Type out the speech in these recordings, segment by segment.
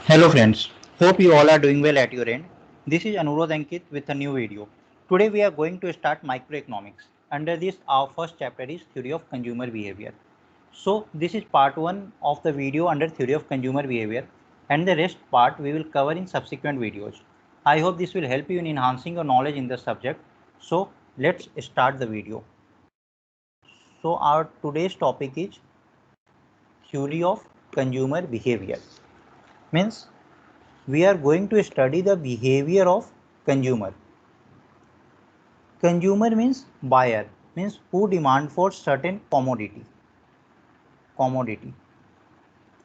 Hello friends, hope you all are doing well at your end. This is Anurod Ankit with a new video. Today we are going to start microeconomics. Under this our first chapter is theory of consumer behavior. So this is part 1 of the video under theory of consumer behavior and the rest part we will cover in subsequent videos. I hope this will help you in enhancing your knowledge in the subject. So let's start the video. So our today's topic is theory of consumer behavior. Means we are going to study the behavior of consumer. Consumer means buyer, means who demand for certain commodity.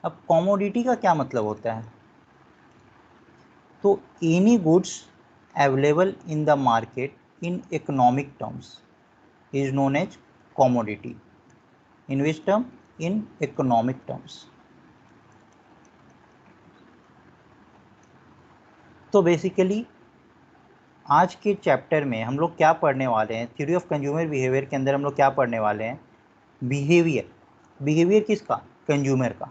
अब commodity का क्या मतलब होता है? तो any goods available in the market in economic terms is known as commodity. In which term? In economic terms. तो basically आज के चैप्टर में हम लोग क्या पढ़ने वाले हैं, थ्योरी ऑफ कंज्यूमर बिहेवियर के अंदर हम लोग क्या पढ़ने वाले हैं? बिहेवियर किसका? कंज्यूमर का.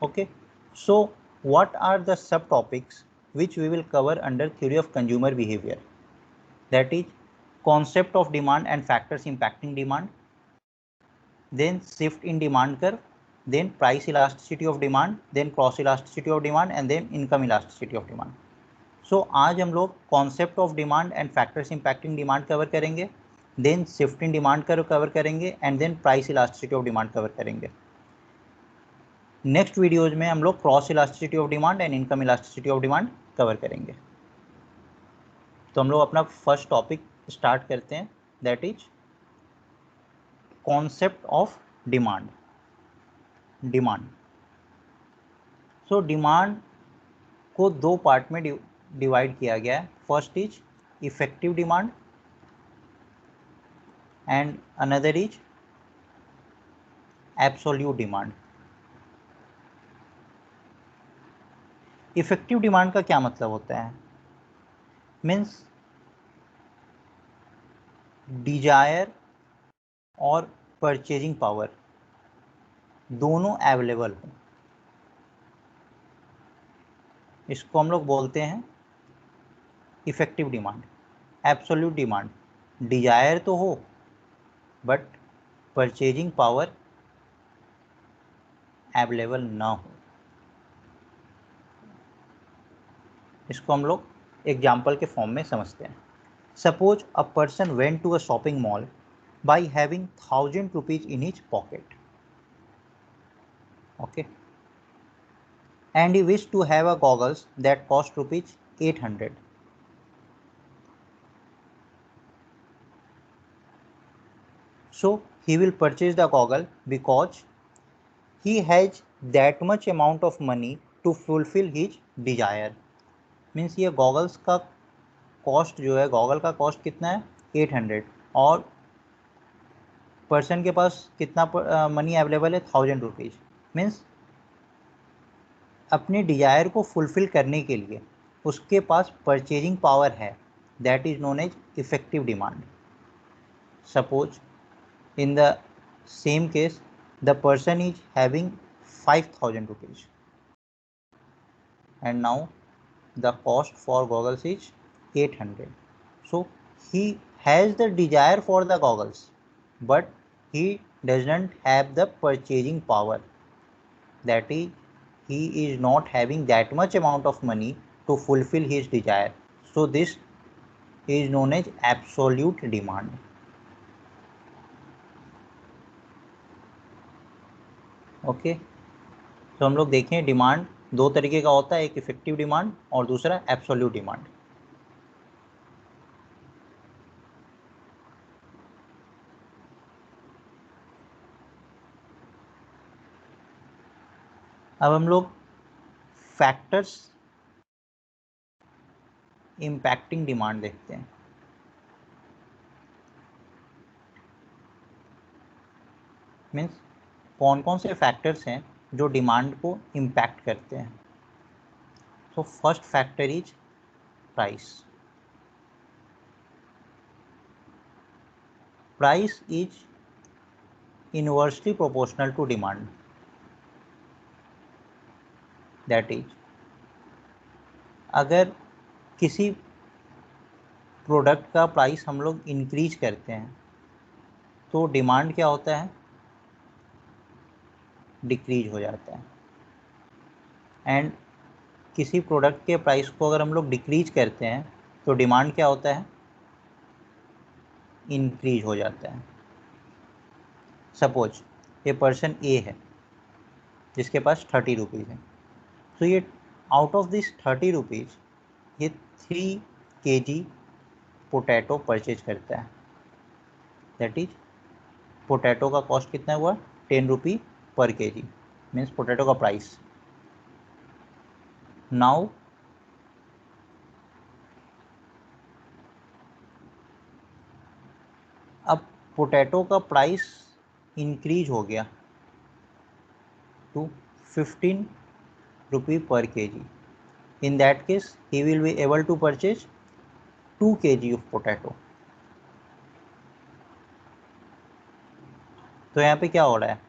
Okay, so what are the subtopics which we will cover under theory of consumer behavior? That is concept of demand and factors impacting demand, then shift in demand curve, then price elasticity of demand, then cross elasticity of demand, and then income elasticity of demand. So आज हम लोग concept of demand and factors impacting demand cover करेंगे, then shift in demand cover करेंगे and then price elasticity of demand cover करेंगे. Next videos में हम लोग cross elasticity of demand and income elasticity of demand cover करेंगे. तो हम लोग अपना फर्स्ट टॉपिक स्टार्ट करते हैं, that is concept of demand. So demand को दो पार्ट में डिवाइड किया गया है. First is effective demand and another is absolute demand. Effective demand का क्या मतलब होता है? मीन्स डिजायर और परचेजिंग पावर दोनों अवेलेबल हो, इसको हम लोग बोलते हैं effective demand. Absolute demand, desire तो हो बट परचेजिंग पावर अवेलेबल ना हो. इसको हम लोग एग्जाम्पल के फॉर्म में समझते हैं. Suppose a person went to a shopping mall by having 1000 rupees in his pocket. Okay, and he wished to have a goggles that cost rupees 800. So he will purchase the goggle because he has that much amount of money to fulfill his desire. Means ये goggles का cost जो है, goggle का cost कितना है? 800 और person के पास कितना मनी अवेलेबल है? 1000 रुपीज़. मीन्स अपने डिजायर को फुलफिल करने के लिए उसके पास परचेजिंग पावर है, that is known as effective demand. Suppose in the same case the person is having 5000 rupees and now the cost for goggles is 800. So he has the desire for the goggles but he doesn't have the purchasing power, that is he is not having that much amount of money to fulfill his desire. So this is known as absolute demand. Okay, तो हम लोग देखें demand दो तरीके का होता है, एक इफेक्टिव डिमांड और दूसरा एब्सोल्यूट डिमांड. अब हम लोग फैक्टर्स इम्पैक्टिंग डिमांड देखते हैं. मीन्स कौन कौन से फैक्टर्स हैं जो डिमांड को इम्पैक्ट करते हैं. तो first factor is price. Price is inversely proportional to demand. That is अगर किसी प्रोडक्ट का प्राइस हम लोग इंक्रीज करते हैं तो डिमांड क्या होता है, डिक्रीज हो जाता है। एंड किसी प्रोडक्ट के प्राइस को अगर हम लोग डिक्रीज करते हैं तो डिमांड क्या होता है, इंक्रीज हो जाता है। सपोज ये पर्सन ए है जिसके पास 30 रुपीज़ है, तो ये आउट ऑफ दिस 30 रुपीज़ ये 3 kg पोटैटो परचेज करता है। दैट इज पोटैटो का कॉस्ट कितना हुआ, 10 रुपी पर kg, मीन्स पोटैटो का प्राइस। नाउ अब पोटैटो का प्राइस इंक्रीज हो गया टू 15 रुपी पर kg। In that case he will be able to purchase 2 kg of potato। तो यहाँ पे क्या हो रहा है,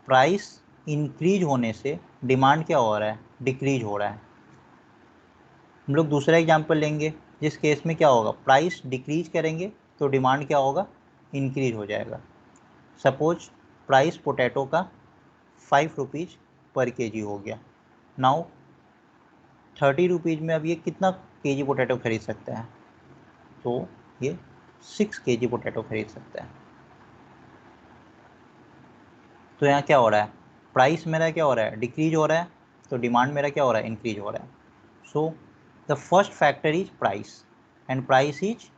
प्राइस इंक्रीज होने से डिमांड क्या हो रहा है, डिक्रीज हो रहा है। हम लोग दूसरा एग्जांपल लेंगे जिस केस में क्या होगा, प्राइस डिक्रीज करेंगे तो डिमांड क्या होगा, इंक्रीज हो जाएगा। सपोज प्राइस पोटैटो का 5 रुपीज़ पर kg हो गया। नाउ 30 रुपीज़ में अब ये कितना kg पोटैटो खरीद सकता है, तो ये 6 kg पोटैटो खरीद सकता है। तो यहाँ क्या हो रहा है, प्राइस मेरा क्या हो रहा है, डिक्रीज हो रहा है, तो डिमांड मेरा क्या हो रहा है, इंक्रीज हो रहा है। So the first factor is price and price is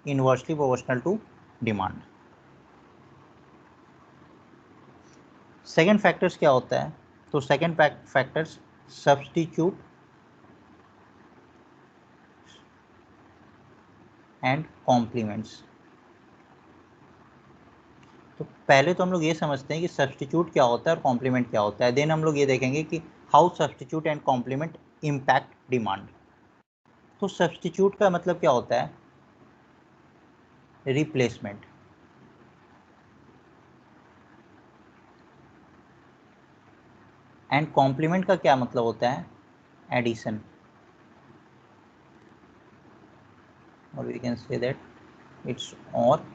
inversely proportional to demand. Second factors क्या होता है, तो second factors substitute and complements. तो पहले तो हम लोग ये समझते हैं कि सब्स्टिट्यूट क्या होता है और कॉम्प्लीमेंट क्या होता है, देन हम लोग ये देखेंगे कि how substitute and complement impact demand. तो सब्स्टिट्यूट का मतलब क्या होता है, रिप्लेसमेंट। एंड कॉम्प्लीमेंट का क्या मतलब होता है, एडिशन, और we can say that it's or,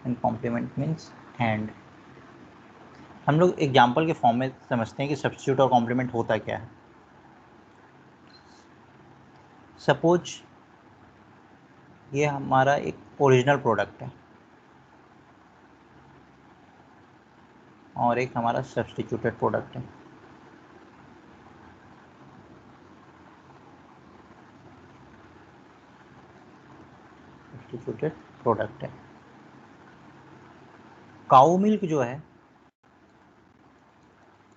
and complement means and. हम लोग एग्जाम्पल के फॉर्म में समझते हैं कि सब्स्टिट्यूट और कॉम्प्लीमेंट होता क्या है। सपोज ये हमारा एक ओरिजिनल प्रोडक्ट है और एक हमारा सब्स्टिट्यूटेड प्रोडक्ट है। सब्स्टिट्यूटेड प्रोडक्ट है। काऊ मिल्क जो है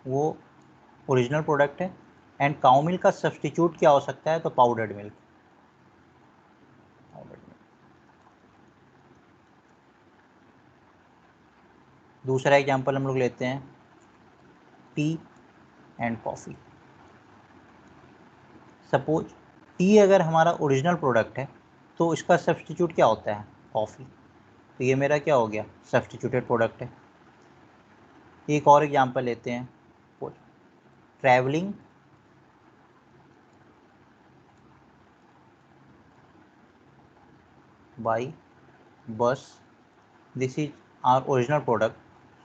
वो ओरिजिनल प्रोडक्ट है एंड काऊ मिल्क का सब्स्टिट्यूट क्या हो सकता है, तो पाउडर्ड मिल्क। दूसरा एग्जांपल हम लोग लेते हैं T and coffee. Suppose T अगर हमारा ओरिजिनल प्रोडक्ट है तो इसका सब्स्टिट्यूट क्या होता है, कॉफ़ी। तो ये मेरा क्या हो गया, सब्स्टिट्यूटेड प्रोडक्ट है। एक और एग्जांपल लेते हैं, ट्रैवलिंग बाय बस, this is our original product,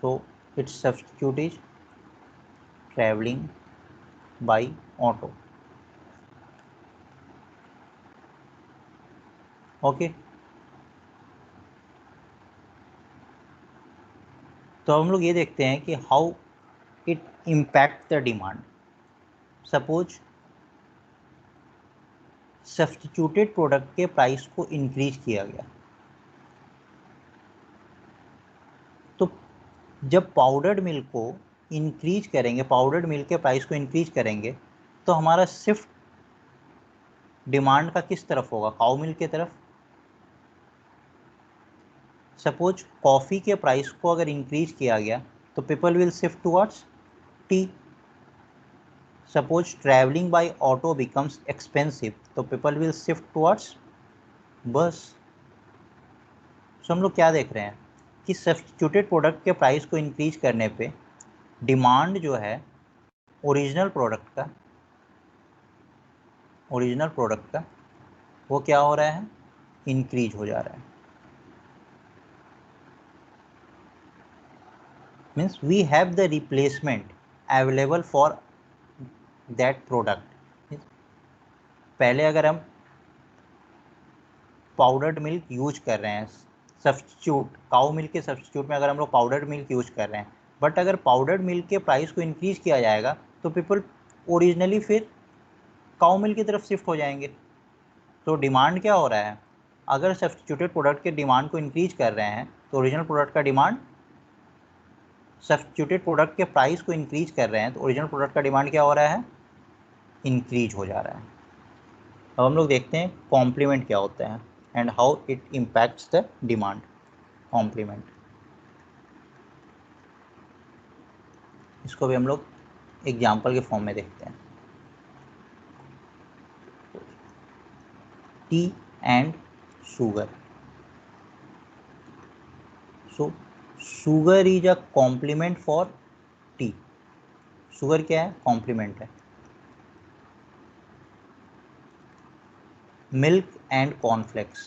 so its substitute is traveling by auto। Okay, तो हम लोग ये देखते हैं कि how it impact the demand. Suppose substituted product के प्राइस को इंक्रीज किया गया, तो जब पाउडर्ड मिल्क को इंक्रीज करेंगे, पाउडर्ड मिल्क के प्राइस को इंक्रीज करेंगे, तो हमारा शिफ्ट डिमांड का किस तरफ होगा, काऊ मिल्क की तरफ। सपोज कॉफ़ी के प्राइस को अगर इंक्रीज किया गया तो people will shift towards T. Suppose travelling by auto becomes expensive तो पीपल विल शिफ्ट टुवर्ड्स बस। सो हम लोग क्या देख रहे हैं कि सब्स्टिट्यूटेड प्रोडक्ट के प्राइस को इंक्रीज करने पे डिमांड जो है ओरिजिनल प्रोडक्ट का ओरिजिनल प्रोडक्ट का वो क्या हो रहा है, इंक्रीज हो जा रहा है। Means we have the replacement available for that product. पहले अगर हम पाउडर्ड मिल्क यूज कर रहे हैं, सब्स्टिट्यूट काऊ मिल्क के सब्स्टिट्यूट में अगर हम लोग पाउडर्ड मिल्क यूज कर रहे हैं, बट अगर पाउडर्ड मिल्क के प्राइस को इंक्रीज किया जाएगा तो पीपल ओरिजिनली फिर काऊ मिल्क की तरफ शिफ्ट हो जाएंगे। तो डिमांड क्या हो रहा है, अगर सब्स्टिट्यूटेड प्रोडक्ट के डिमांड को इंक्रीज कर रहे हैं तो ओरिजिनल प्रोडक्ट का डिमांड, सब्स्टिट्यूटेड प्रोडक्ट के प्राइस को इंक्रीज कर रहे हैं तो ओरिजिनल प्रोडक्ट का डिमांड क्या हो रहा है, इंक्रीज हो जा रहा है। अब हम लोग देखते हैं कॉम्प्लीमेंट क्या होता है and how it impacts the demand. Complement, इसको भी हम लोग एग्जाम्पल के फॉर्म में देखते हैं। T and sugar. So sugar is a complement for T. Sugar क्या है, कॉम्प्लीमेंट है। Milk and cornflakes.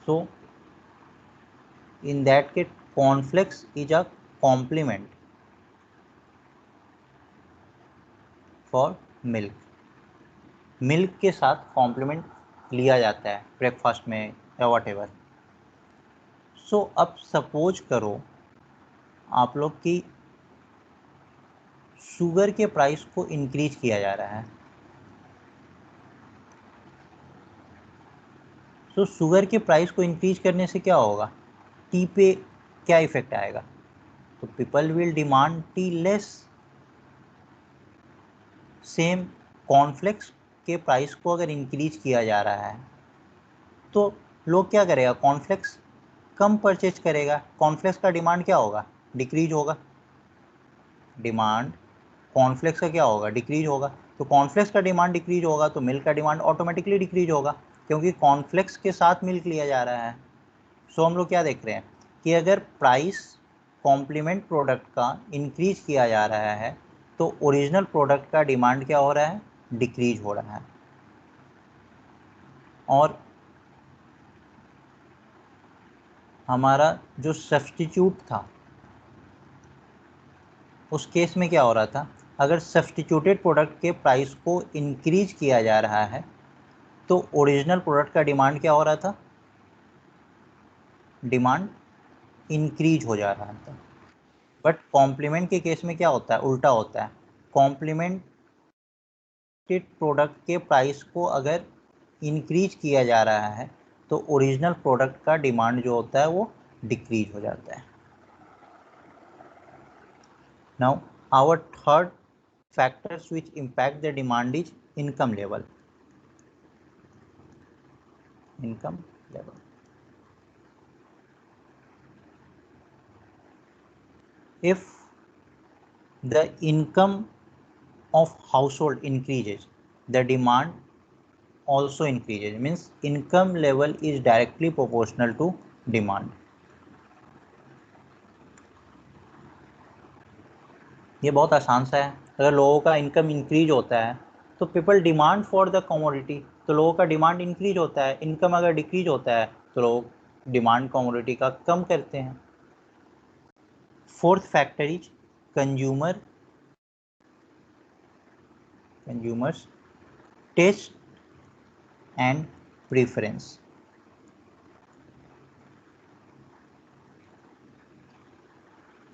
So in that case cornflakes is a complement for milk. Milk के साथ कॉम्प्लीमेंट लिया जाता है ब्रेकफास्ट में या वॉट एवर। सो अब सपोज करो आप लोग की शुगर के प्राइस को इंक्रीज किया जा रहा है। सो शुगर के प्राइस को इंक्रीज करने से क्या होगा, टी पे क्या इफेक्ट आएगा, तो people will demand T less. Same cornflakes के प्राइस को अगर इंक्रीज किया जा रहा है तो लोग क्या करेगा, कॉर्नफ्लेक्स कम परचेज करेगा। कॉर्नफ्लेक्स का डिमांड क्या होगा, डिक्रीज होगा। डिमांड कॉर्नफ्लेक्स का क्या होगा, डिक्रीज होगा। तो कॉर्नफ्लेक्स का डिमांड डिक्रीज होगा तो मिल्क का डिमांड ऑटोमेटिकली डिक्रीज होगा, क्योंकि कॉर्नफ्लेक्स के साथ मिल्क लिया जा रहा है। सो हम लोग क्या देख रहे हैं कि अगर प्राइस कॉम्प्लीमेंट प्रोडक्ट का इंक्रीज किया जा रहा है तो ओरिजिनल प्रोडक्ट का डिमांड क्या हो रहा है, डिक्रीज हो रहा है। और हमारा जो सब्स्टिट्यूट था उस केस में क्या हो रहा था, अगर सब्स्टिट्यूटेड प्रोडक्ट के प्राइस को इंक्रीज किया जा रहा है तो ओरिजिनल प्रोडक्ट का डिमांड क्या हो रहा था, डिमांड इंक्रीज हो जा रहा था। बट कॉम्प्लीमेंट के केस में क्या होता है, उल्टा होता है। कॉम्प्लीमेंटेड प्रोडक्ट के प्राइस को अगर इंक्रीज किया जा रहा है तो ओरिजिनल प्रोडक्ट का डिमांड जो होता है वो डिक्रीज हो जाता है। Now our third factors which impact the demand is income level. Income level. If the income of household increases, the demand also increases. Means income level is directly proportional to demand. ये बहुत आसान सा है। अगर लोगों का income increase होता है तो people demand for the commodity, तो लोगों का डिमांड इंक्रीज होता है। इनकम अगर डिक्रीज होता है तो लोग डिमांड कमोडिटी का कम करते हैं। Fourth factor is consumers taste and preference.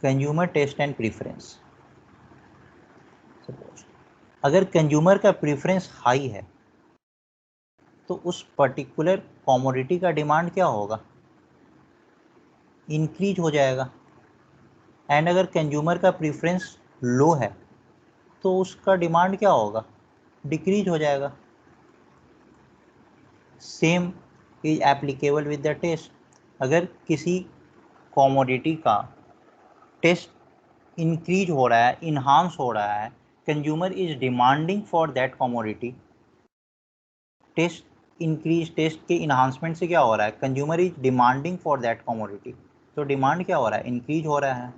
Consumer taste and preference. Suppose अगर कंज्यूमर का प्रीफरेंस हाई है तो उस पर्टिकुलर कमोडिटी का डिमांड क्या होगा, इंक्रीज हो जाएगा। एंड अगर कंज्यूमर का प्रीफरेंस लो है तो उसका डिमांड क्या होगा, डिक्रीज हो जाएगा। Same is applicable with the taste. अगर किसी कमोडिटी का टेस्ट इंक्रीज हो रहा है, इन्हांस हो रहा है, consumer is demanding for that commodity, taste increase, taste के इन्हांसमेंट से क्या हो रहा है, consumer is demanding for that commodity, तो डिमांड क्या हो रहा है, इंक्रीज हो रहा है।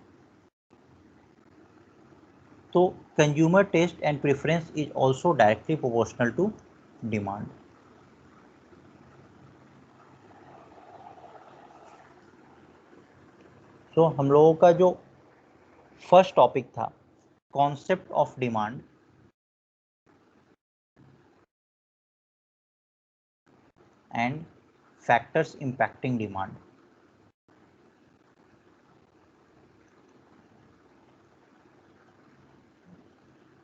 तो consumer taste and preference is also directly proportional to demand. तो हम लोगों का जो फर्स्ट टॉपिक था concept of demand and factors impacting demand.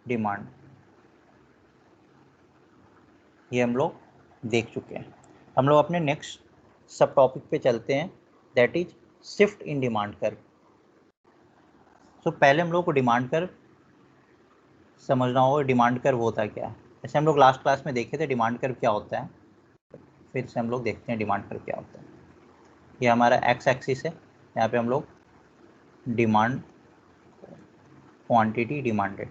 Demand ये हम लोग देख चुके हैं। हम लोग अपने नेक्स्ट सब टॉपिक पे चलते हैं, that is shift in demand curve. तो पहले हम लोग को डिमांड कर्व समझना होगा, डिमांड कर्व होता क्या है। जैसे हम लोग लास्ट क्लास में देखे थे डिमांड कर्व क्या होता है, फिर से हम लोग देखते हैं डिमांड कर्व क्या होता है। ये हमारा एक्स एक्सिस है, यहाँ पे हम लोग डिमांड क्वांटिटी डिमांडेड,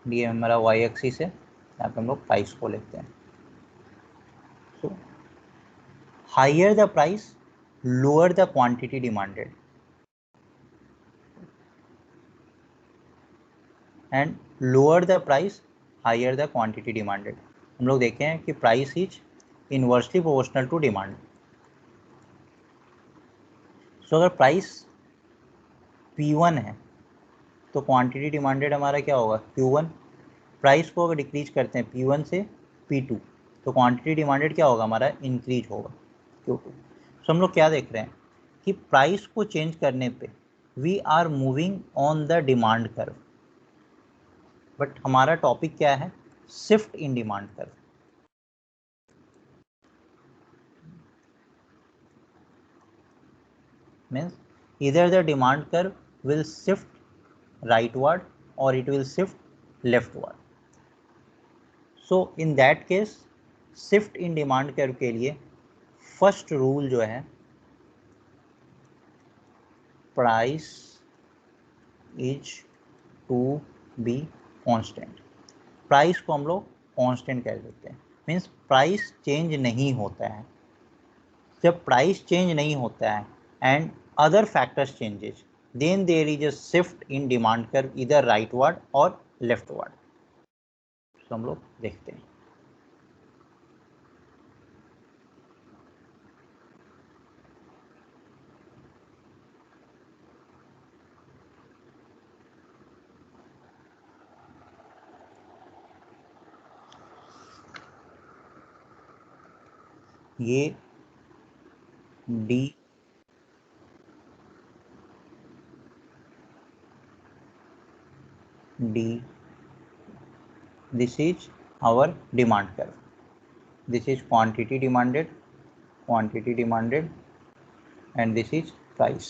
ये हमारा वाई एक्सिस है, यहाँ पे हम लोग प्राइस को लेते हैं। So higher the price lower the quantity demanded and lower the price higher the quantity demanded. हम लोग देखे हैं कि price is inversely proportional to demand. So अगर प्राइस P1 है तो क्वांटिटी डिमांडेड हमारा क्या होगा Q1। प्राइस को अगर डिक्रीज करते हैं P1 से P2 तो क्वांटिटी डिमांडेड क्या होगा हमारा इंक्रीज होगा Q2। सो हम लोग क्या देख रहे हैं कि प्राइस को चेंज करने पे we are moving on the demand curve, but हमारा टॉपिक क्या है shift in demand curve. Means इधर the demand curve will shift rightward or it will shift leftward. So in that case shift in demand curve के लिए first rule जो है price is to be constant. Price को हम लोग constant कह देते हैं, मीन्स प्राइस चेंज नहीं होता है। जब प्राइस चेंज नहीं होता है and other factors changes then there is a shift in demand curve either rightward or leftward। तो हम लोग देखते हैं ये D this is our demand curve. This is quantity demanded, and this is price.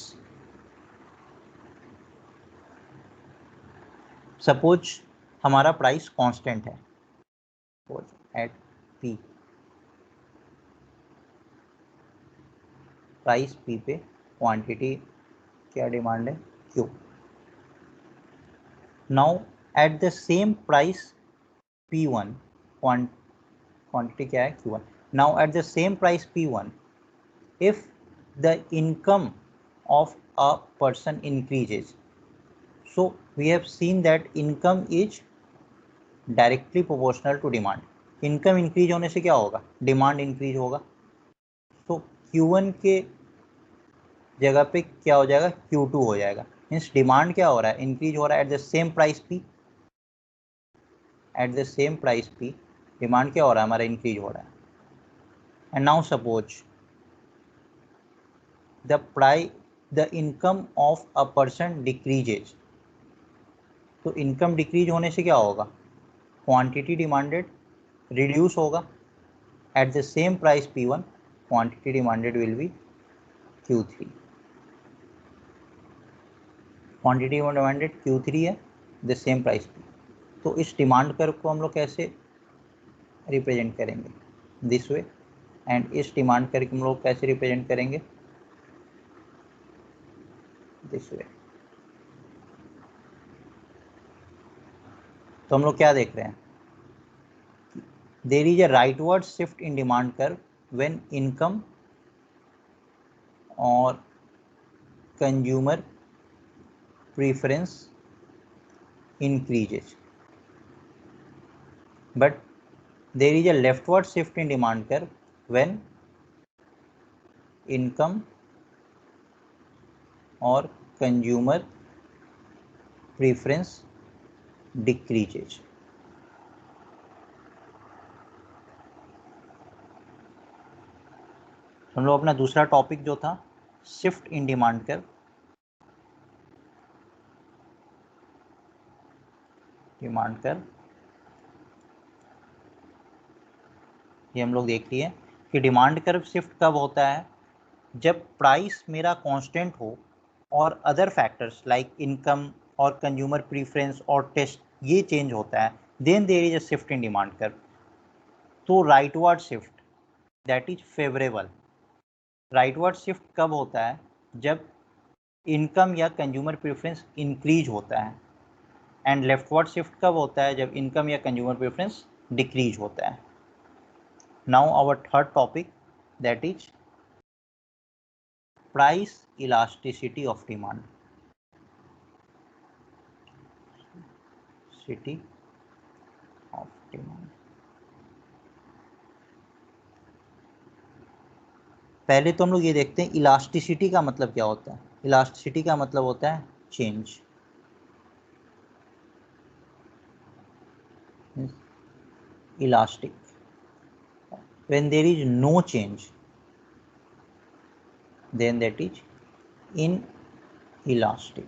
Suppose हमारा price constant है, eight P, price P पे quantity क्या डिमांड है Q। Now at the same price P1 quantity क्या है Q1। Now at the same price P1 if the income of a person increases, so we have seen that income is directly proportional to demand. Income increase होने से क्या होगा demand increase होगा। तो Q1 के जगह पे क्या हो जाएगा Q2 हो जाएगा। मीन्स डिमांड क्या हो रहा है इंक्रीज हो रहा है eight the same price P। Eight the same price P demand क्या हो रहा है हमारा इंक्रीज हो रहा है। And now suppose the income of a person decreases, तो इनकम डिक्रीज होने से क्या होगा क्वांटिटी डिमांडेड रिड्यूस होगा। Eight the same price P1 quantity demanded will be Q3। Quantity demanded Q3 है, द सेम प्राइस P। तो इस demand curve को हम लोग कैसे रिप्रेजेंट करेंगे दिस वे, एंड इस डिमांड कर्व को हम लोग कैसे रिप्रेजेंट करेंगे दिस वे। तो हम लोग क्या देख रहे हैं there is a rightward shift in demand curve when income और consumer preference increases, but there is a leftward shift in demand curve when income or consumer preference decreases. हम लोग अपना दूसरा टॉपिक जो था शिफ्ट इन डिमांड कर्व, ये हम लोग देख लिए कि डिमांड कर्व शिफ्ट कब होता है, जब प्राइस मेरा कांस्टेंट हो और अदर फैक्टर्स लाइक इनकम और कंज्यूमर प्रीफरेंस और टेस्ट ये चेंज होता है, then there is a shift in demand curve. तो rightward shift that is favourable. Rightward shift कब होता है, जब इनकम या कंज्यूमर प्रेफरेंस इंक्रीज होता है, एंड लेफ्टवर्ड शिफ्ट कब होता है, जब इनकम या कंज्यूमर प्रेफरेंस डिक्रीज होता है. Now our third topic that is price elasticity of demand. City of demand. पहले तो हम लोग ये देखते हैं इलास्टिसिटी का मतलब क्या होता है. इलास्टिसिटी का मतलब होता है change. Elastic. When there is no change, then that is inelastic.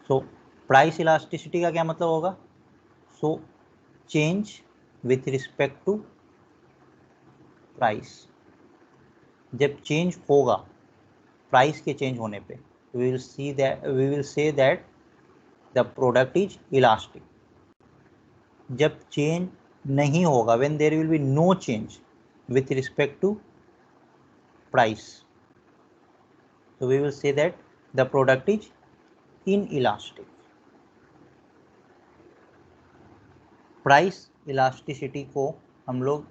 So price elasticity का क्या मतलब होगा? So change with respect to price. जब change होगा price के change होने पे, we will say that the product is elastic. जब change नहीं होगा, when there will be no change with respect to price, so we will say that the product is inelastic. Price elasticity को हम लोग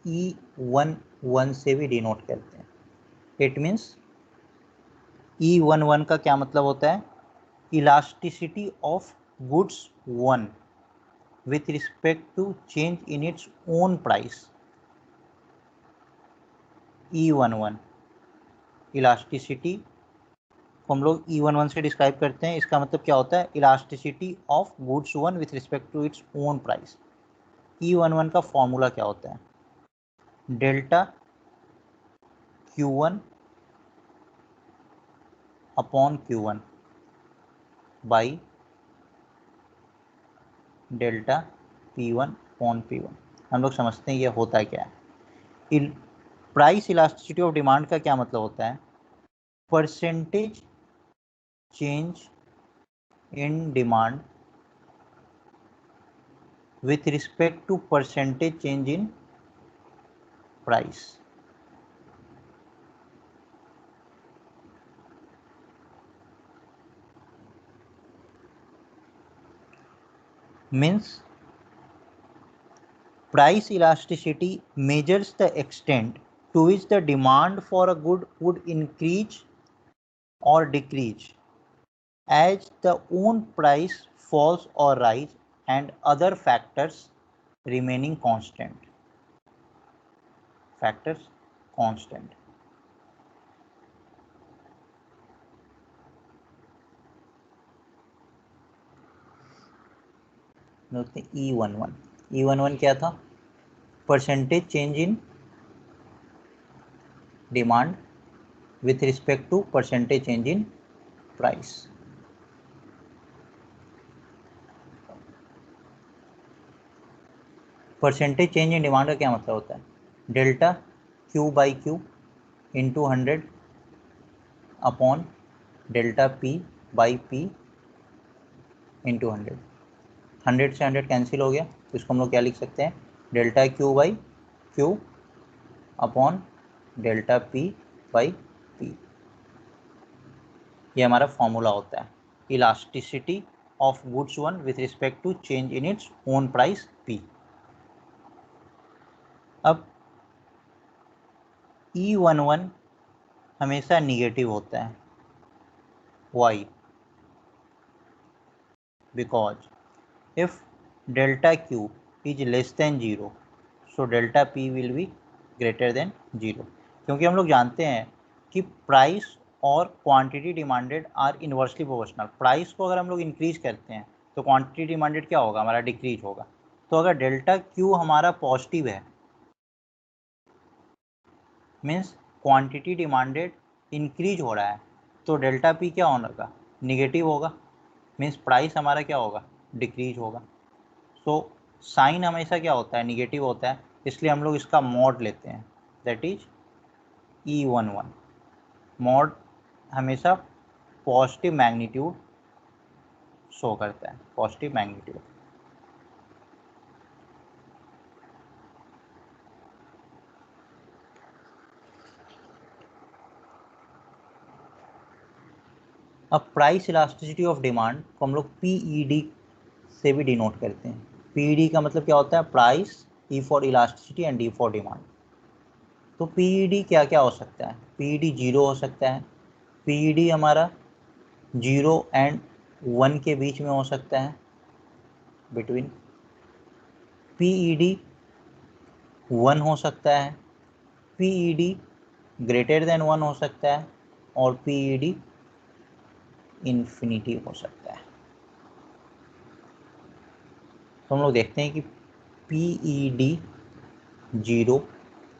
E11 से भी denote करते हैं. इट मीन्स E11 का क्या मतलब होता है, elasticity of goods one with respect to change in its own price. E11 elasticity को हम लोग E11 से डिस्क्राइब करते हैं. इसका मतलब क्या होता है, elasticity of goods one with respect to its own price. E11 का फॉर्मूला क्या होता है, delta Q1 upon Q1 by delta P1 upon P1. हम लोग समझते हैं ये होता क्या है. प्राइस इलास्टिसिटी ऑफ डिमांड का क्या मतलब होता है, percentage change in demand with respect to percentage change in price. Means price elasticity measures the extent to which the demand for a good would increase or decrease as the own price falls or rise and other factors remaining constant. Factors constant. Note E11 क्या था, percentage change in demand with respect to percentage change in price. Percentage change in demand का क्या मतलब होता है, delta Q by Q into 100 upon delta P by P into 100. 100 से 100 cancel हो गया, तो इसको हम लोग क्या लिख सकते हैं, delta Q by Q upon delta P by P. ये हमारा फॉर्मूला होता है elasticity of goods one with respect to change in its own price P. अब E11 हमेशा निगेटिव होता है. Why, because if delta Q is less than 0, so delta P will be greater than 0, क्योंकि हम लोग जानते हैं कि प्राइस और quantity demanded are inversely proportional. Price को अगर हम लोग इंक्रीज करते हैं तो क्वांटिटी डिमांडेड क्या होगा, हमारा डिक्रीज होगा। तो अगर डेल्टा क्यू हमारा पॉजिटिव है मीन्स क्वांटिटी डिमांडेड इंक्रीज हो रहा है, तो डेल्टा पी क्या होगा, निगेटिव होगा, मीन्स प्राइस हमारा क्या होगा, डिक्रीज होगा। तो साइन हमेशा क्या होता है, निगेटिव होता है, इसलिए हम लोग इसका मॉड लेते हैं, दैट इज E11। मॉड हमेशा पॉजिटिव मैग्नीट्यूड शो करता है, पॉजिटिव मैग्नीट्यूड। अब प्राइस इलास्टिसिटी ऑफ डिमांड को हम लोग PED से भी डिनोट करते हैं। PED का मतलब क्या होता है, price, E for elasticity and D for demand. तो PED क्या क्या हो सकता है, PED 0 हो सकता है, PED हमारा 0 एंड 1 के बीच में हो सकता है, बिटवीन। PED 1 हो सकता है, PED ग्रेटर देन 1 हो सकता है, और PED इन्फिनिटी हो सकता है। तो हम लोग देखते हैं कि PED 0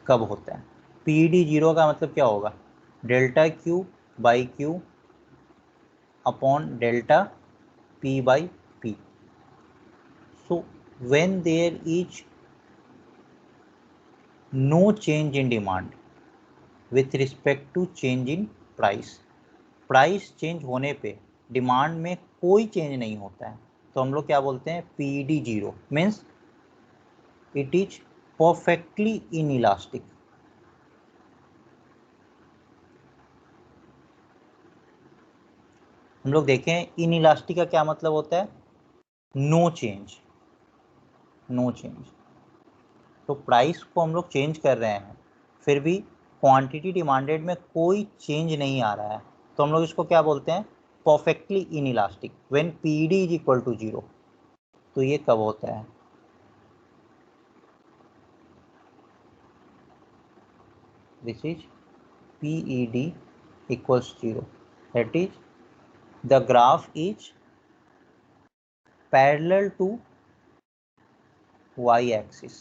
कब होता है। PED 0 का मतलब क्या होगा, delta Q by Q upon delta P by P। So when there is no change in demand with respect to change in price, price change होने पे डिमांड में कोई चेंज नहीं होता है, तो हम लोग क्या बोलते हैं, PED 0 means it is perfectly in elastic. हम लोग देखें इन इलास्टिक का क्या मतलब होता है, नो चेंज, नो चेंज। तो प्राइस को हम लोग चेंज कर रहे हैं, फिर भी क्वांटिटी डिमांडेड में कोई चेंज नहीं आ रहा है, तो हम लोग इसको क्या बोलते हैं, perfectly inelastic when PED is equal to 0। तो ये कब होता है, this is PED equals 0, that is the graph is parallel to y axis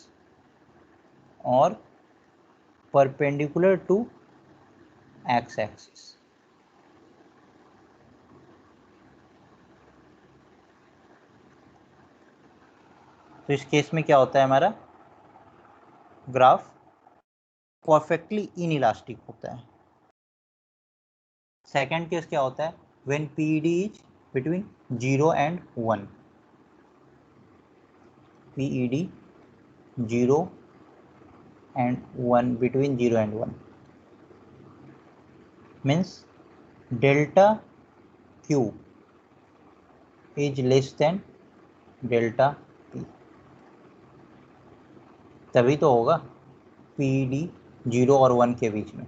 or perpendicular to x axis। तो इस केस में क्या होता है, हमारा ग्राफ परफेक्टली इन इलास्टिक होता है। सेकेंड केस क्या होता है, when PED is between 0 and 1, PED 0 and 1, between 0 and 1 means delta Q is less than delta P, तभी तो होगा PED 0 और 1 के बीच में,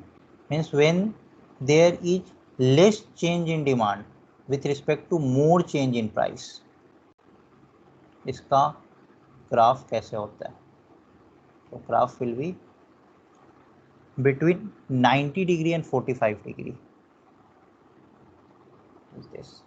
means when there is less change in demand with respect to more change in price। इसका graph कैसे होता है, तो graph will be between 90 degree and 45 degree is this।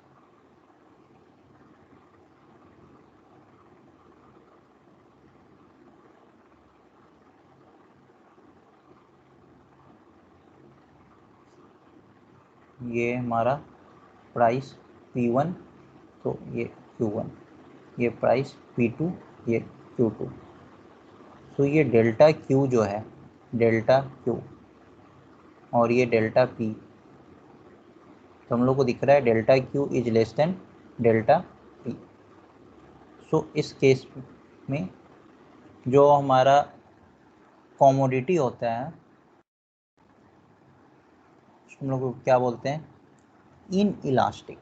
ये हमारा प्राइस P1, तो ये Q1, ये प्राइस P2, ये Q2। तो ये डेल्टा Q जो है, डेल्टा Q और ये डेल्टा P, तो हम लोग को दिख रहा है delta Q is less than delta P। सो इस केस में जो हमारा कमोडिटी होता है हम लोग को क्या बोलते हैं, in elastic.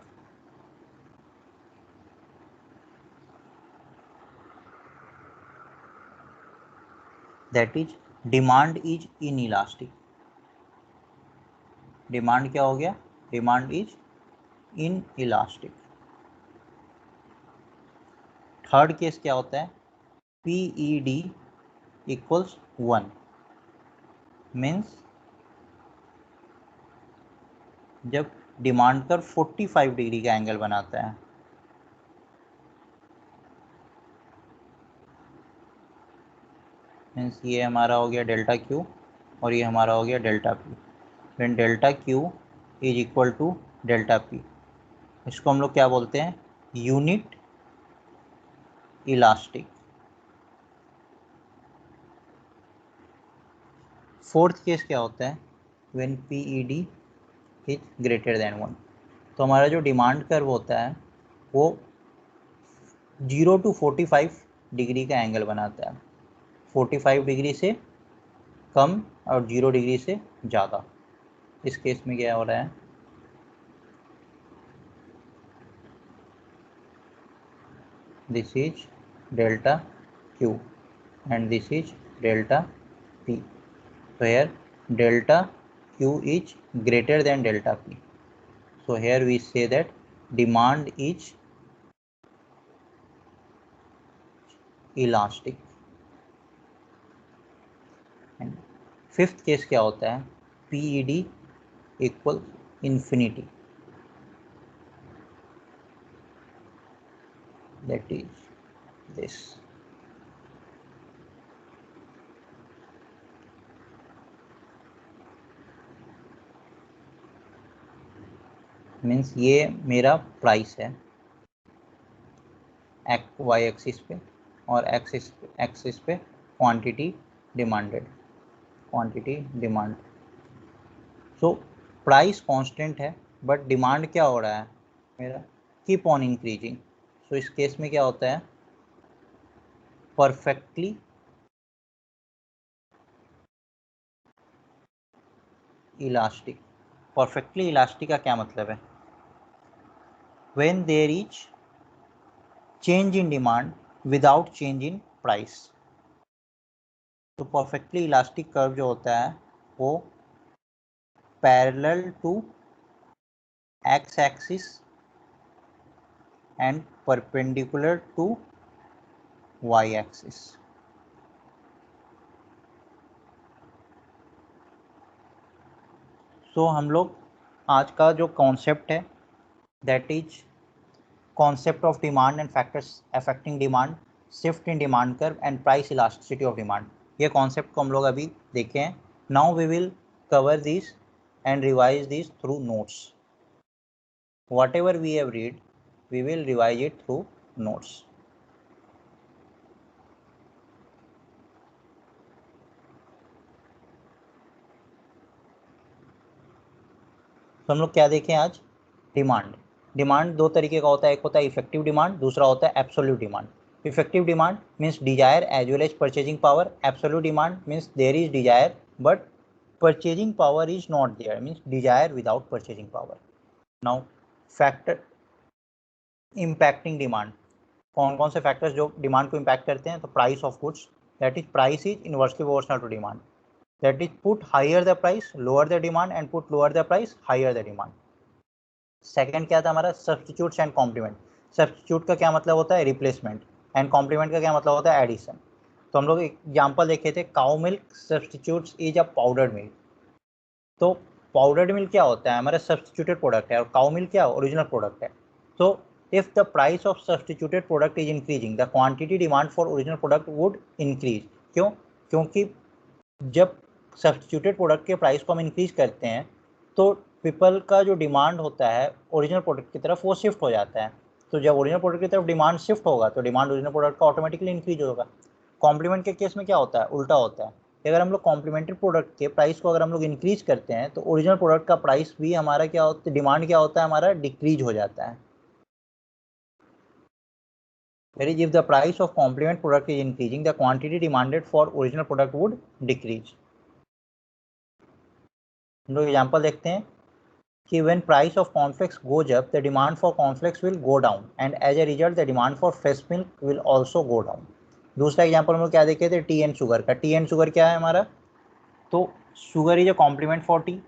That is demand is in elastic. Demand क्या हो गया, demand is in elastic. Third case क्या होता है, PED इक्वल्स 1 मीन्स जब डिमांड कर्व 45 डिग्री का एंगल बनाता है, मीन्स ये हमारा हो गया डेल्टा Q और ये हमारा हो गया delta P। When delta Q is equal to delta P, इसको हम लोग क्या बोलते हैं, यूनिट इलास्टिक। फोर्थ केस क्या होता है, when PED is greater than 1। तो हमारा जो डिमांड कर्व होता है वो 0 to 45 डिग्री का एंगल बनाता है, 45 डिग्री से कम और 0 डिग्री से ज़्यादा। इस केस में क्या हो रहा है, this is delta Q and this is delta P. So here delta Q is greater than delta P. So here we say that demand is elastic. And fifth case क्या होता है, PED equal infinity, that is this. Means ये मेरा price है Y axis पे और axis पे quantity demanded, quantity demand. So price constant है बट डिमांड क्या हो रहा है मेरा, कीप ऑन इंक्रीजिंग। सो इस केस में क्या होता है, परफेक्टली इलास्टिक। परफेक्टली इलास्टिक का क्या मतलब है, when there is change in demand without change in price. तो परफेक्टली इलास्टिक कर्व जो होता है वो parallel to X axis and perpendicular to Y axis. So हम लोग आज का जो कॉन्सेप्ट है that is concept of demand and factors affecting demand, shift in demand curve and price elasticity of demand, ये concept को हम लोग अभी देखे हैं। Now we will cover these and revise these through notes. Whatever we have read, we will revise it through notes. तो हम लोग क्या देखें आज, डिमांड। डिमांड दो तरीके का होता है, एक होता है इफेक्टिव डिमांड, दूसरा होता है absolute demand. Effective demand means desire as well as purchasing power, absolute demand means there is desire but purchasing power is not there, means desire without purchasing power. Now factor impacting demand, कौन कौन से factors जो demand को impact करते हैं, तो price of goods, that is price is inversely proportional to demand, that is put higher the price lower the demand and put lower the price higher the demand. Second क्या था हमारा, substitutes and complement. Substitute का क्या मतलब होता है, replacement, and complement का क्या मतलब होता है, एडिशन। तो हम लोग एग्जाम्पल देखे थे, cow milk substitutes is a powdered milk. तो पाउडर्ड मिल्क क्या होता है, हमारा सब्स्टिट्यूटेड प्रोडक्ट है, और काउ मिल्क क्या ओरिजिनल प्रोडक्ट है। तो if the price of substituted product is increasing, the quantity demand for original product would increase. क्यों, क्योंकि जब सब्स्टिट्यूटेड प्रोडक्ट के प्राइस को हम इंक्रीज करते हैं तो पीपल का जो डिमांड होता है ओरिजिनल प्रोडक्ट की तरफ वो शिफ्ट हो जाता है। तो जब ओरिजिनल प्रोडक्ट की तरफ डिमांड शिफ्ट होगा तो डिमांड ओरिजिनल प्रोडक्ट का ऑटोमेटिकली इंक्रीज होगा। कॉम्प्लीमेंट के केस में क्या होता है, उल्टा होता है। अगर हम लोग कॉम्प्लीमेंट्री प्रोडक्ट के प्राइस को अगर हम लोग इंक्रीज करते हैं तो ओरिजिनल प्रोडक्ट का प्राइस भी हमारा क्या होता है, डिमांड क्या होता है हमारा डिक्रीज हो जाता है। That is, if the price of complement product is increasing, the quantity demanded for original product would decrease. हम लोग एग्जाम्पल देखते हैं कि when price of cornflakes goes up, the demand for cornflakes will go down, and as a result, the demand for fresh milk will also go down. दूसरा example हम लोग क्या देखे थे, टी एंड शुगर का। टी एंड शुगर क्या है हमारा, तो sugar is a complement for tea.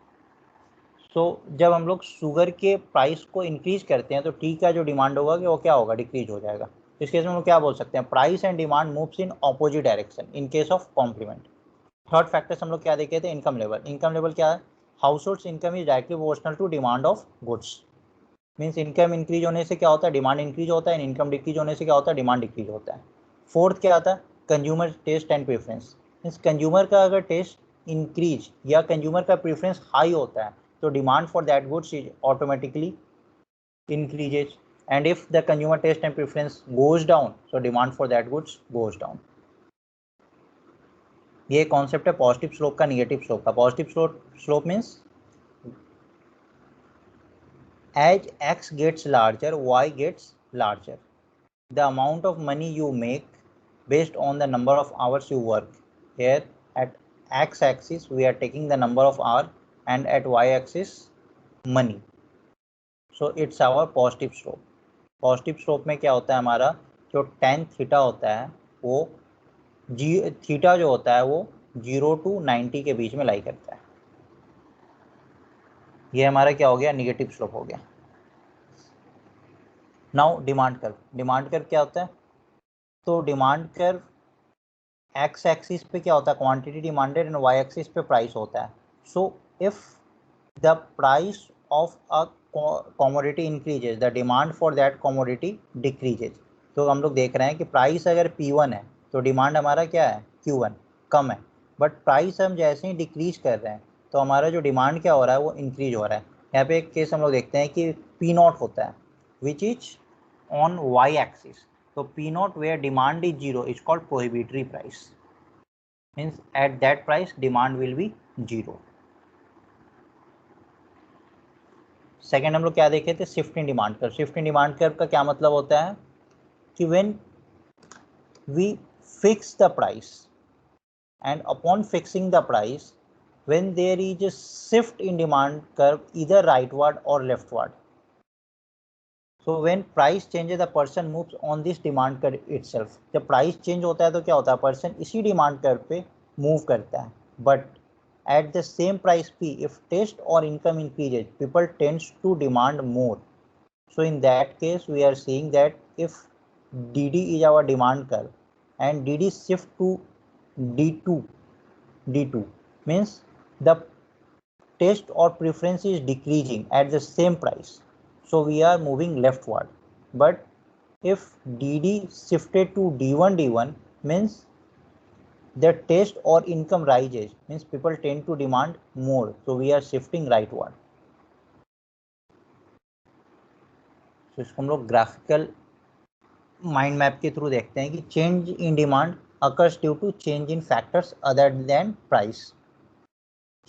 So जब हम लोग शुगर के प्राइस को इंक्रीज करते हैं तो टी का जो डिमांड होगा कि वो क्या होगा, डिक्रीज हो जाएगा। इस केस में हम लोग क्या बोल सकते हैं, price and demand moves in opposite direction in case of complement. Third factors हम लोग क्या देखे थे, इनकम लेवल। इनकम लेवल क्या है, households income is directly proportional to demand of goods. Means income increase होने से क्या होता है, डिमांड इंक्रीज होता है, इनकम डिक्रीज होने से क्या होता है, डिमांड डिक्रीज होता है। फोर्थ क्या आता है, consumer taste and preference. Means consumer का अगर टेस्ट इंक्रीज या कंज्यूमर का प्रेफरेंस हाई होता है तो demand for that goods is automatically increases, and if the consumer taste and preference goes down so demand for that goods goes down. ये concept है positive slope का, negative slope का। Positive slope means as x gets larger y gets larger. The amount of money you make based on the number of hours you work. Here at x axis we are taking the number of hour and at y axis money, so it's our positive slope. Positive slope में क्या होता है, हमारा जो tan theta होता है वो theta जो होता है वो 0 to 90 के बीच में लाई करता है। ये हमारा क्या हो गया, निगेटिव स्लोप हो गया। Now demand curve. Demand curve क्या होता है, तो डिमांड कर्व एक्स एक्सिस पे क्या होता है, quantity demanded, and Y axis पे प्राइस होता है। So if the price of a commodity increases, the demand for that commodity decreases। तो हम लोग देख रहे हैं कि प्राइस अगर P1 है तो डिमांड हमारा क्या है, Q1 कम है, बट प्राइस हम जैसे ही डिक्रीज कर रहे हैं तो हमारा जो डिमांड क्या हो रहा है वो इंक्रीज हो रहा है। यहाँ पे एक केस हम लोग देखते हैं कि P0 होता है which is on y axis. तो P0 where demand is 0 is called prohibitory price, means at that price demand will be 0। Second हम लोग क्या देखे थे, shift in demand curve. Shift in demand curve का क्या मतलब होता है कि when we fix the price and upon fixing the price when there is a shift in demand curve इधर राइटवर्ड और leftward, so when price changes the person moves on this demand curve itself. जब price change होता है तो क्या होता है, person इसी डिमांड कर्व पे मूव करता है। But at the same price P, if taste or income increases, people tends to demand more. So in that case, we are seeing that if DD is our demand curve and DD shift to D2, D2 means the taste or preference is decreasing at the same price. So we are moving leftward. But if DD shifted to D1, D1 means the taste or income rises, means people tend to demand more, so we are shifting rightward. So इसको हम लोग graphical mind map के through देखते हैं कि change in demand occurs due to change in factors other than price.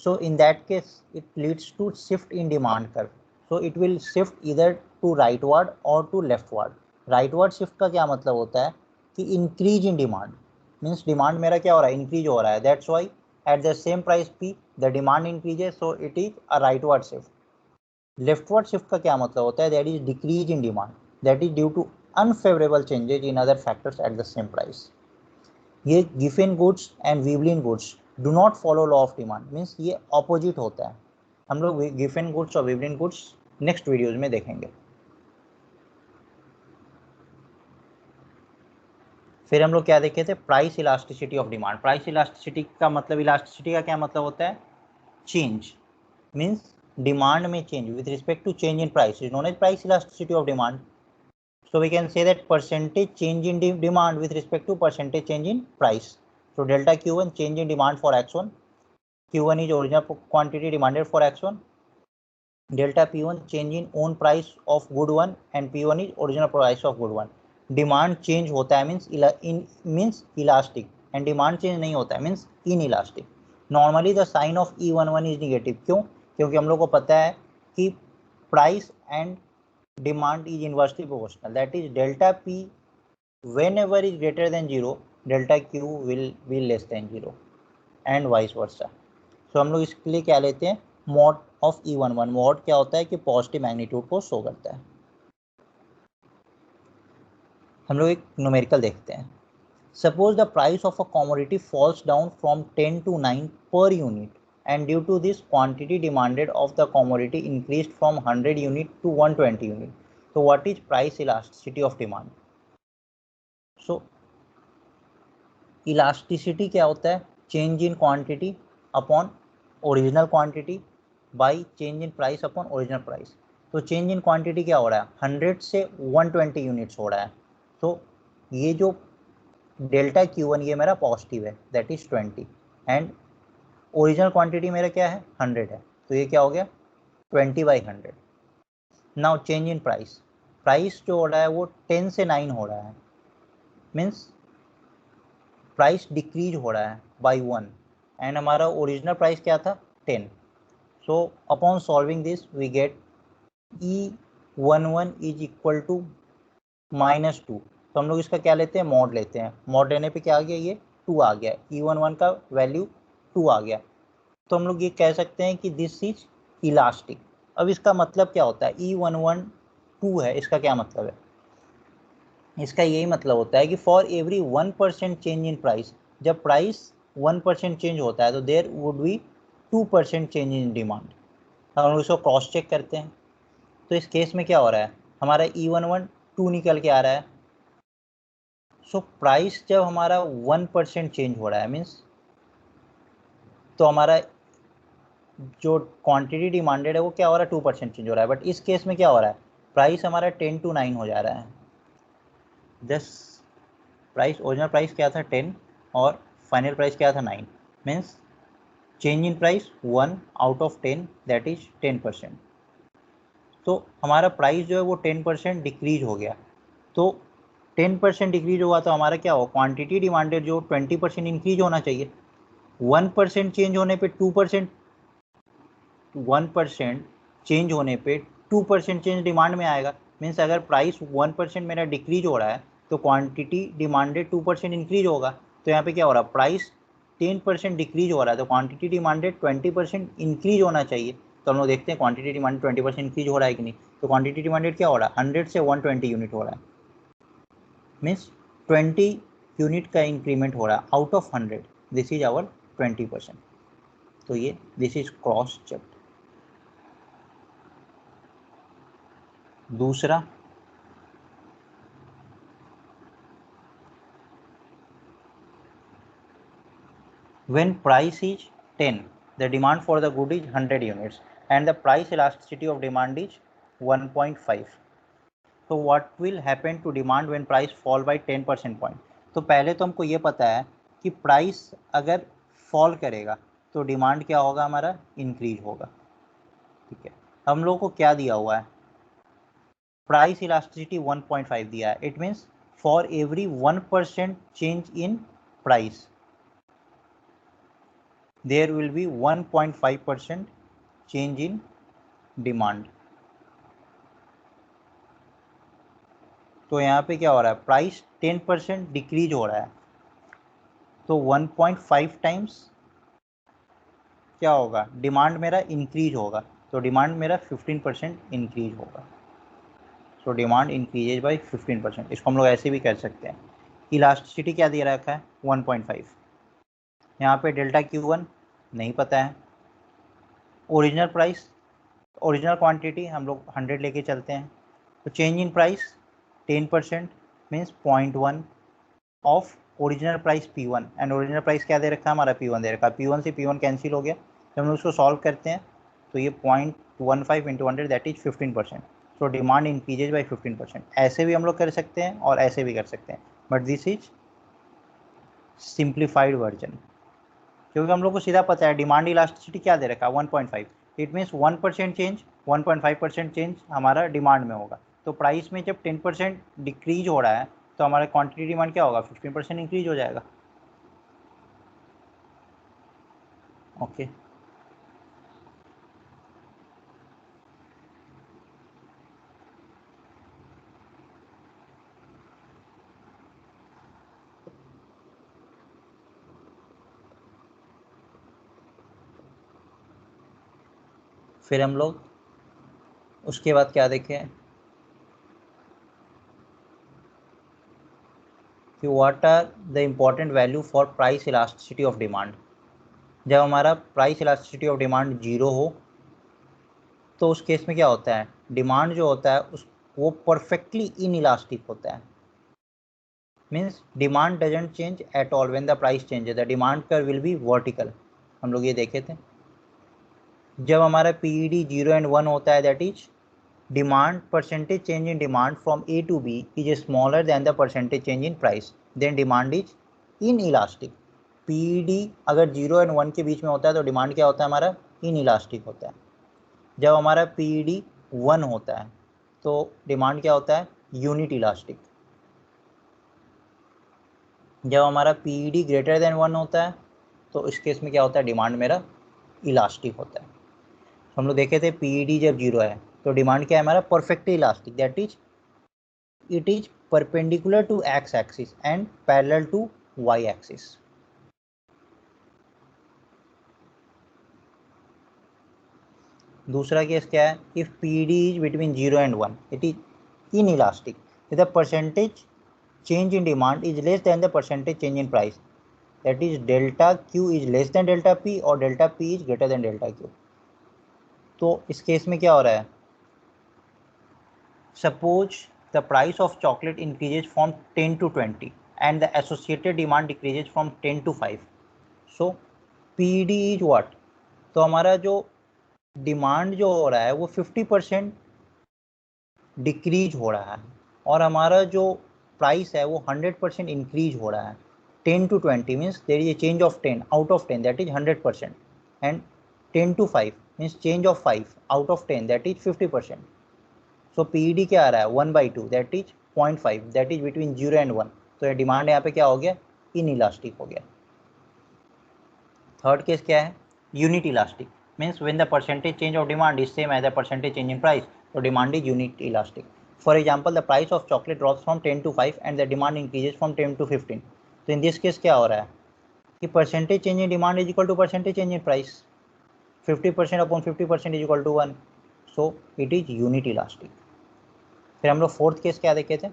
So in that case it leads to shift in demand curve, so it will shift either to rightward or to leftward. Rightward shift का क्या मतलब होता है कि increase in demand, means demand मेरा क्या हो रहा है, इंक्रीज हो रहा है, that's why at the same price P the demand increases, so it is a rightward shift. Leftward shift का क्या मतलब होता है, that is decrease in demand, that is due to unfavourable changes in other factors at the same price. ये Giffen goods and Veblen goods do not follow law of demand, means ये opposite होता है। हम लोग Giffen goods और विवलिन goods next videos में देखेंगे। फिर हम लोग क्या देखे थे, price elasticity of demand. Price elasticity का मतलब, इलास्टिसिटी का क्या मतलब होता है, चेंज, मीन्स डिमांड में change with respect to change in price is known as price elasticity of demand. So we can say that percentage change in demand with respect to percentage change in price. So delta Q1 change in demand for X1. Q1 is original quantity demanded for X1. Delta P1 change in own price of good one and P1 is original price of good one. Demand change होता है means elastic and demand change नहीं होता है means inelastic. Normally the sign of E11 is negative. क्यों? क्योंकि हम लोग को पता है कि price and demand is inversely proportional, that is delta P whenever is greater than 0 delta Q will be less than 0 and vice versa. So हम लोग इसके लिए क्या लेते हैं, mod of E11। mod क्या होता है कि पॉजिटिव मैग्नीट्यूड को शो करता है। हम लोग एक न्यूमेरिकल देखते हैं। Suppose the price of a commodity falls down from 10 to 9 per unit and due to this quantity demanded of the commodity increased from 100 unit to 120 unit. So what is price elasticity of demand? So elasticity क्या होता है? Change in quantity upon original quantity by change in price upon original price. तो change in quantity क्या हो रहा है? 100 से 120 units हो रहा है। तो ये जो डेल्टा Q1 ये मेरा पॉजिटिव है, that is 20, and original quantity मेरा क्या है? 100 है। तो ये क्या हो गया? 20/100। Now change in price, price जो हो रहा है वो 10 से 9 हो रहा है, मीन्स प्राइस डिक्रीज हो रहा है बाय 1, एंड हमारा ओरिजिनल प्राइस क्या था? 10। So upon solving this we get E11 is equal to -2। तो हम लोग इसका क्या लेते हैं? मॉड लेते हैं। मॉड लेने पे क्या आ गया? ये 2 आ गया। E11 का वैल्यू 2 आ गया। तो हम लोग ये कह सकते हैं कि दिस इज इलास्टिक। अब इसका मतलब क्या होता है? E11 2 है, इसका क्या मतलब है? इसका यही मतलब होता है कि for every 1% change in price, जब प्राइस 1% चेंज होता है तो there would be 2% change in demand. हम लोग इसको क्रॉस चेक करते हैं। तो इस केस में क्या हो रहा है? हमारा E11 2 निकल के आ रहा है। सो प्राइस जब हमारा 1% चेंज हो रहा है, मीन्स तो हमारा जो क्वांटिटी डिमांडेड है वो क्या हो रहा है? 2% चेंज हो रहा है। बट इस केस में क्या हो रहा है? प्राइस हमारा 10 to 9 हो जा रहा है। जस्ट प्राइस, ओरिजिनल प्राइस क्या था? 10 और फाइनल प्राइस क्या था? 9। Means change in price 1 out of 10, that is 10%। तो हमारा प्राइस जो है वो 10% डिक्रीज हो गया। तो 10% डिक्रीज हुआ तो हमारा क्या हो? क्वांटिटी डिमांडेड जो 20% इंक्रीज होना चाहिए। 1% चेंज होने पे 2%, 1% चेंज होने पे 2% चेंज डिमांड में आएगा। मीन्स अगर प्राइस 1% मेरा डिक्रीज हो रहा है तो क्वांटिटी डिमांडेड 2% इंक्रीज होगा। तो यहाँ पे क्या हो रहा है? प्राइस 10% डिक्रीज हो रहा है तो क्वांटिटी डिमांडेड 20% इंक्रीज होना चाहिए। तो हम लोग देखते हैं क्वांटिटी डिमांड 20% इंक्रीज हो रहा है कि नहीं। तो क्वांटिटी डिमांडेड क्या हो रहा है? 100 से 120 यूनिट हो रहा है। मीन्स 20 यूनिट का इंक्रीमेंट हो रहा है out of 100। This is our 20%। तो ये दिस इज क्रॉस चेक। दूसरा, when price is 10, the demand for the good is 100 units and the price elasticity of demand is 1.5. so what will happen to demand when price fall by 10% point? तो पहले तो हमको ये पता है कि price अगर फॉल करेगा तो डिमांड क्या होगा? हमारा इंक्रीज होगा। ठीक है, हम लोग को क्या दिया हुआ है? प्राइस इलास्टिसिटी 1.5 दिया है। It means for every 1% change in price there will be 1.5% change in demand। तो यहाँ पे क्या हो रहा है? प्राइस 10% डिक्रीज हो रहा है तो 1.5 टाइम्स क्या होगा? डिमांड मेरा इंक्रीज होगा। तो डिमांड मेरा 15% इंक्रीज होगा। So demand increases by 15%। इसको हम लोग ऐसे भी कर सकते हैं। इलास्टिसिटी क्या दे रखा है? 1.5। यहाँ पे डेल्टा Q1 नहीं पता है। ओरिजिनल प्राइस, ओरिजिनल क्वांटिटी हम लोग 100 लेके चलते हैं। तो change in price 10% means 0.1 of original price P1, and original price क्या दे रखा है? हमारा P1 दे रखा है। P1 से P1 कैंसिल हो गया। जब हम लोग उसको सॉल्व करते हैं तो ये 0.15 into 100 that is 15%। So demand increases by 15%। ऐसे भी हम लोग कर सकते हैं और ऐसे भी कर सकते हैं, but this is simplified version, क्योंकि हम लोग को सीधा पता है डिमांड इलास्टिसिटी क्या दे रखा है? 1.5। इट मीन्स 1% चेंज, 1.5% चेंज हमारा डिमांड में होगा। तो प्राइस में जब 10% डिक्रीज हो रहा है तो हमारा क्वांटिटी डिमांड क्या होगा? 15% इंक्रीज हो जाएगा। ओके, फिर हम लोग उसके बाद क्या देखें कि what are the important value for price elasticity of demand. जब हमारा प्राइस इलास्टिसिटी ऑफ डिमांड 0 हो तो उस केस में क्या होता है? डिमांड जो होता है उस वो परफेक्टली इन इलास्टिक होता है। Means demand doesn't change at all when the price changes, the demand curve will be vertical. हम लोग ये देखे थे। जब हमारा पीईडी 0 एंड 1 होता है, that is demand percentage change in demand from A to B is smaller than the percentage change in price, then demand is inelastic. PED अगर 0 एंड 1 के बीच में होता है तो डिमांड क्या होता है हमारा, इन इलास्टिक होता है। जब हमारा पीईडी 1 होता है तो डिमांड क्या होता है, यूनिट इलास्टिक। जब हमारा पीईडी ग्रेटर देन 1 होता है तो इस केस में क्या होता है, डिमांड मेरा इलास्टिक होता है। हम लोग देखे थे पीईडी जब 0 है तो डिमांड क्या है हमारा, perfectly elastic, that is it is perpendicular to x axis and parallel to y axis. दूसरा केस क्या है, if PD is between 0 and 1 it is inelastic, if the percentage change in demand is less than the percentage change in price, that is delta Q is less than delta P or delta P is greater than delta Q। तो इस case में क्या हो रहा है, suppose the price of chocolate increases from 10 to 20 and the associated demand decreases from 10 to 5, so PD is what, तो हमारा जो डिमांड जो हो रहा है वो 50% डिक्रीज हो रहा है और हमारा जो प्राइस है वो 100% इंक्रीज हो रहा है। 10 to 20 means there is a change of 10 out of 10 that is 100%, and 10 to 5 means change of 5 out of 10 that is 50%। So PED क्या आ रहा है, 1/2 that is 0.5, that is between 0 and 1। तो ये डिमांड यहाँ पे क्या हो गया, इन इलास्टिक हो गया। थर्ड केस क्या है, unit elastic, means when the percentage change of demand is same as the percentage change in price, so demand is unit elastic. For example, the price of chocolate drops from 10 to 5 and the demand increases from 10 to 15. तो in this case क्या हो रहा है कि percentage change in demand is equal to percentage change in price, 50% upon 50% is equal to 1, so it is unit elastic. फिर हम लोग fourth case क्या देखे थे,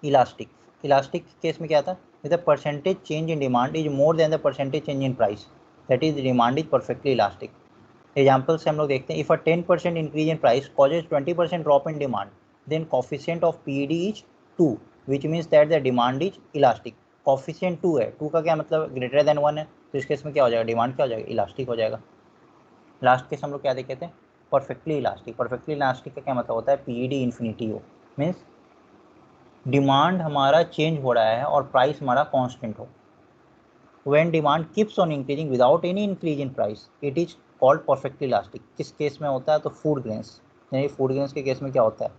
इलास्टिक। इलास्टिक केस में क्या था, if the percentage change in demand is more than the percentage change in price, that is the demand is perfectly elastic. Example से हम लोग देखते हैं, if a 10% increase in price causes 20% drop in demand, then coefficient of PED is 2, which means that the demand is elastic. Coefficient 2 है, 2 का क्या मतलब, greater than 1 है, तो इस केस में क्या हो जाएगा, डिमांड क्या हो जाएगा, इलास्टिक हो जाएगा। लास्ट केस हम लोग क्या देखे थे, परफेक्टली इलास्टिक। परफेक्टली इलास्टिक का क्या मतलब होता है, पीईडी इन्फिनिटी हो, मीन्स डिमांड हमारा चेंज हो रहा है और प्राइस हमारा कांस्टेंट हो। When demand keeps on increasing without any increase in price, it is called perfectly elastic। किस केस में होता है, तो फूड ग्रेन्स, यानी फूड ग्रेन्स के केस में क्या होता है,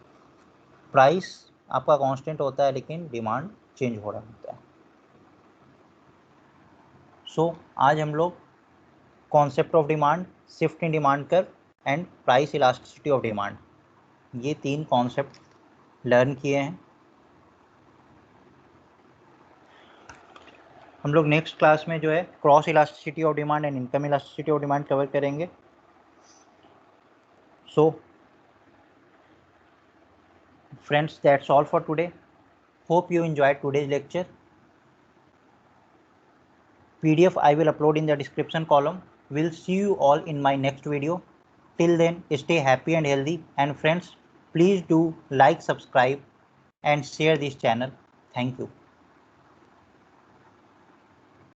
प्राइस आपका कांस्टेंट होता है लेकिन डिमांड चेंज हो रहा होता है। सो आज हम लोग concept of demand, shift in demand curve and price elasticity of demand, ये 3 कॉन्सेप्ट लर्न किए हैं। हम लोग नेक्स्ट क्लास में जो है cross elasticity of demand and income elasticity of demand cover करेंगे। So friends, that's all for today. Hope you enjoyed today's lecture. PDF I will upload in the description column. We'll see you all in my next video. Till then, stay happy and healthy. And friends, please do like, subscribe and share this channel. Thank you.